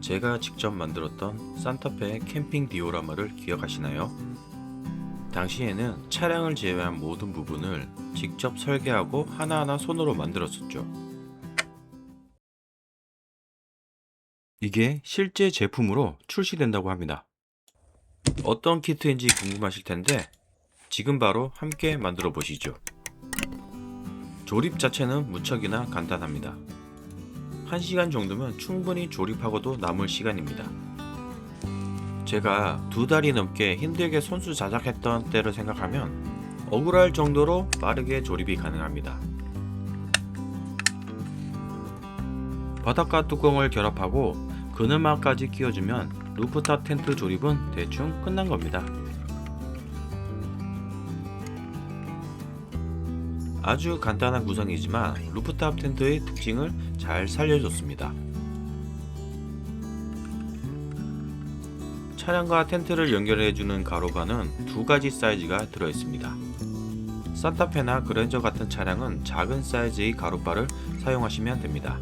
제가 직접 만들었던 산타페 캠핑 디오라마를 기억하시나요? 당시에는 차량을 제외한 모든 부분을 직접 설계하고 하나하나 손으로 만들었었죠. 이게 실제 제품으로 출시된다고 합니다. 어떤 키트인지 궁금하실 텐데 지금 바로 함께 만들어 보시죠. 조립 자체는 무척이나 간단합니다. 1시간 정도면 충분히 조립하고도 남을 시간입니다. 제가 2달이 넘게 힘들게 손수 자작했던 때를 생각하면 억울할 정도로 빠르게 조립이 가능합니다. 바닥과 뚜껑을 결합하고 그늘막까지 끼워주면 루프탑 텐트 조립은 대충 끝난 겁니다. 아주 간단한 구성이지만 루프탑 텐트의 특징을 잘 살려줬습니다. 차량과 텐트를 연결해주는 가로바는 2가지 사이즈가 들어있습니다. 산타페나 그랜저 같은 차량은 작은 사이즈의 가로바를 사용하시면 됩니다.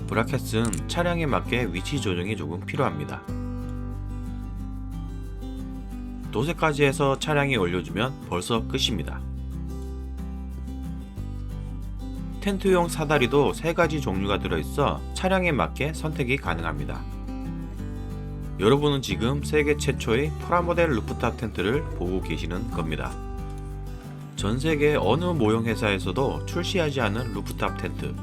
브라켓은 차량에 맞게 위치 조정이 조금 필요합니다. 도색까지 해서 차량에 올려주면 벌써 끝입니다. 텐트용 사다리도 3가지 종류가 들어있어 차량에 맞게 선택이 가능합니다. 여러분은 지금 세계 최초의 프라모델 루프탑 텐트를 보고 계시는 겁니다. 전 세계 어느 모형 회사에서도 출시하지 않은 루프탑 텐트,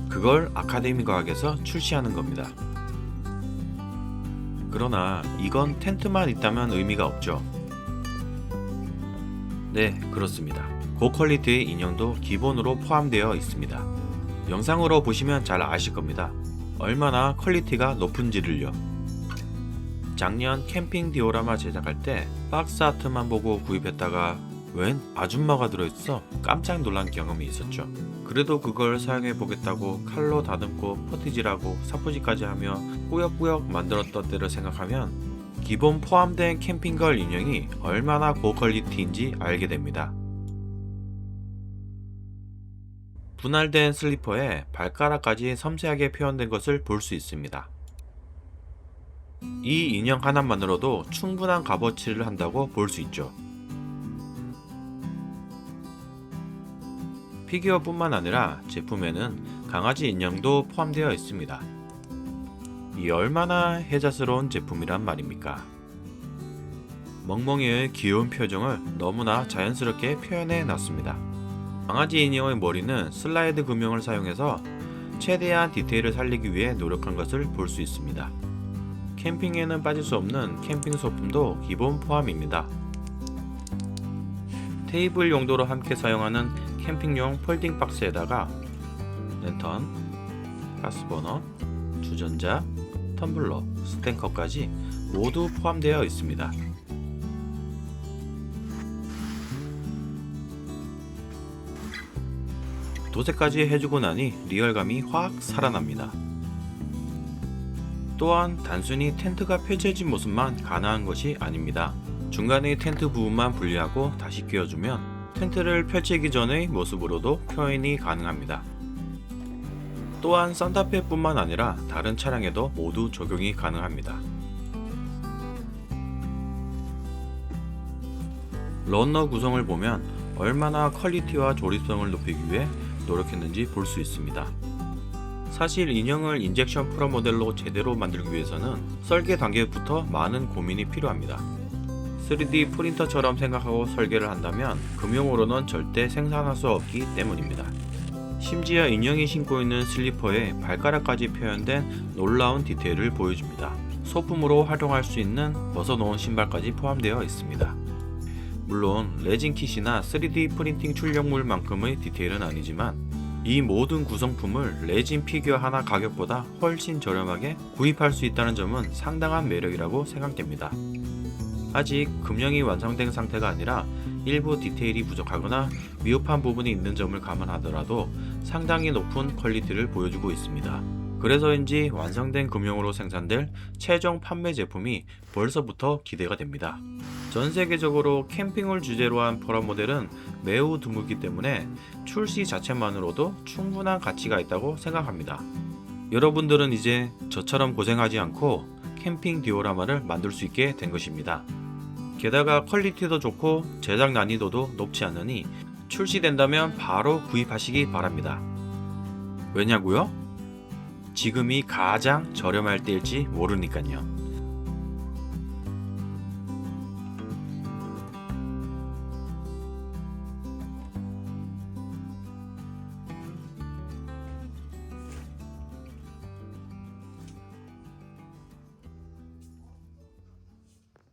그걸 아카데미 과학에서 출시하는 겁니다. 그러나 이건 텐트만 있다면 의미가 없죠. 네, 그렇습니다. 고퀄리티의 인형도 기본으로 포함되어 있습니다. 영상으로 보시면 잘 아실 겁니다. 얼마나 퀄리티가 높은지를요. 작년 캠핑 디오라마 제작할 때 박스 아트만 보고 구입했다가 웬 아줌마가 들어있어 깜짝 놀란 경험이 있었죠. 그래도 그걸 사용해 보겠다고 칼로 다듬고 퍼티질하고 사포질까지 하며 꾸역꾸역 만들었던 때를 생각하면 기본 포함된 캠핑걸 인형이 얼마나 고퀄리티인지 알게 됩니다. 분할된 슬리퍼에 발가락까지 섬세하게 표현된 것을 볼 수 있습니다. 이 인형 하나만으로도 충분한 값어치를 한다고 볼 수 있죠. 피규어뿐만 아니라 제품에는 강아지 인형도 포함되어 있습니다. 이 얼마나 혜자스러운 제품이란 말입니까? 멍멍이의 귀여운 표정을 너무나 자연스럽게 표현해 놨습니다. 강아지 인형의 머리는 슬라이드 금형을 사용해서 최대한 디테일을 살리기 위해 노력한 것을 볼 수 있습니다. 캠핑에는 빠질 수 없는 캠핑 소품도 기본 포함입니다. 테이블 용도로 함께 사용하는 캠핑용 폴딩 박스에다가 랜턴, 가스버너, 주전자, 텀블러, 스탠커까지 모두 포함되어 있습니다. 도색까지 해주고 나니 리얼감이 확 살아납니다. 또한 단순히 텐트가 펼쳐진 모습만 가능한 것이 아닙니다. 중간에 텐트 부분만 분리하고 다시 끼워주면 텐트를 펼치기 전의 모습으로도 표현이 가능합니다. 또한 산타페뿐만 아니라 다른 차량에도 모두 적용이 가능합니다. 런너 구성을 보면 얼마나 퀄리티와 조립성을 높이기 위해 노력했는지 볼 수 있습니다. 사실 인형을 인젝션 프라모델로 제대로 만들기 위해서는 설계 단계부터 많은 고민이 필요합니다. 3D 프린터처럼 생각하고 설계를 한다면 금형으로는 절대 생산할 수 없기 때문입니다. 심지어 인형이 신고 있는 슬리퍼에 발가락까지 표현된 놀라운 디테일을 보여줍니다. 소품으로 활용할 수 있는 벗어놓은 신발까지 포함되어 있습니다. 물론 레진 킷이나 3D 프린팅 출력물만큼의 디테일은 아니지만 이 모든 구성품을 레진 피규어 하나 가격보다 훨씬 저렴하게 구입할 수 있다는 점은 상당한 매력이라고 생각됩니다. 아직 금형이 완성된 상태가 아니라 일부 디테일이 부족하거나 미흡한 부분이 있는 점을 감안하더라도 상당히 높은 퀄리티를 보여주고 있습니다. 그래서인지 완성된 금형으로 생산될 최종 판매 제품이 벌써부터 기대가 됩니다. 전 세계적으로 캠핑을 주제로 한 프라모델은 매우 드물기 때문에 출시 자체만으로도 충분한 가치가 있다고 생각합니다. 여러분들은 이제 저처럼 고생하지 않고 캠핑 디오라마를 만들 수 있게 된 것입니다. 게다가 퀄리티도 좋고 제작 난이도도 높지 않으니 출시된다면 바로 구입하시기 바랍니다. 왜냐고요? 지금이 가장 저렴할 때일지 모르니까요.